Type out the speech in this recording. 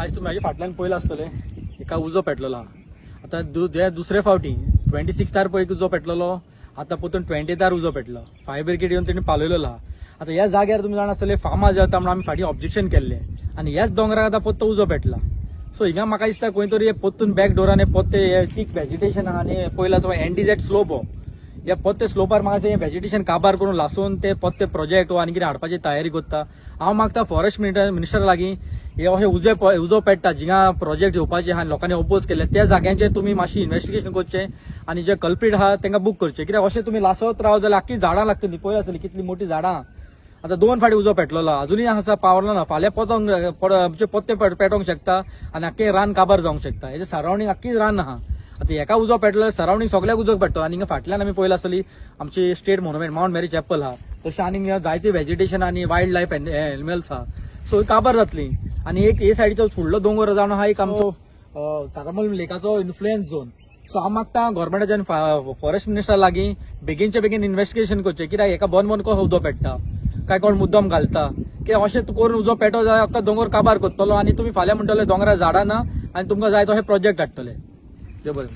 आज तुम्ही माझ्या फाटल्यान पयला आसतले एका उजो पेटलेलो आता दुसरे फावटी 26 पैकी उजो पेटलेलो आता पोतून 20 उजो पेटलो. फायर ब्रिगेड येऊन त्यांनी पालयलेलो आहा. आता ह्या जाग्यार तुम्ही जाण आसतले फार्मास जाता म्हणून आम्ही फाटी ऑब्जेक्शन केल्ले आणि ह्याच दोंगराक आता पोत्तो उजो पेटला. सो हिंगा म्हाका दिसता खंय तरी पोत्तून बॅक डोराने पोत्ते थिक व्हेजिटेशन आहा आणि पयलाचो एनडीझेड स्लोप हो या पोत्ते स्लोपार म्हाका व्हेजिटेशन काबार करून लासून ते पोत्ते प्रोजेक्ट वा आनी कितें हाडपाची तयारी करता. हांव मागता फॉरेस्ट मिनिस्टर लागीं हे अशें उजो पेटता जिंगा प्रोजेक्ट येवपाचे आहा लोकांनी ओपोज केले त्या जाग्यांचे तुम्ही मातशी इन्व्हेस्टिगेशन करचे आणि जे कल्प्रीट आहा तांकां बूक करचे. कित्याक अशें तुम्ही लासत राव जाल्यार आख्खी झाडां लागतली. पळय आसतली कितली मोठी झाडां. आता 2 फाटी उजो पेटलेलो अजूनही हांगा पावलो ना. फाल्यां पोत्ते पेटोवंक शकता आणि आख्खे रान काबार जावंक शकता. हेजे सरावंडींग आख्खी रान आहा. आता एका उजो पेटलो सरावंडींग सगळ्याक उजो पेटतो आणि हिंगा फाटल्यान आमी पळयला आसतली आमची स्टेट मोन्युमेंट माउंट मेरी चॅपल आहा तशें आनी जायती व्हेजिटेशन आणि वायल्ड लायफ एनिमल्स आहा. सो काबार जातली आणि एक हे सायडीचो फुडलो दोंगर जावन हा एक आमचो तारामल लेकाचो इन्फ्लुएन्स झोन. सो हांव मागता गव्हर्मेंटाच्यान फॉरेस्ट मिनिस्टर लागीं बेगीनचे बेगीन इन्व्हेस्टिगेशन करचें. कित्याक एका बंद कसो उजो पेटता काय कोण मुद्दम घालता कित्याक अशें करून उजो पेटो जाल्यार अख्खा दोंगर काबार करतलो आणि तुम्ही फाल्यां म्हणटले दोंगरार झाडां ना आणि तुमकां जाय तशें प्रोजेक्ट हाडटले. देव बरें.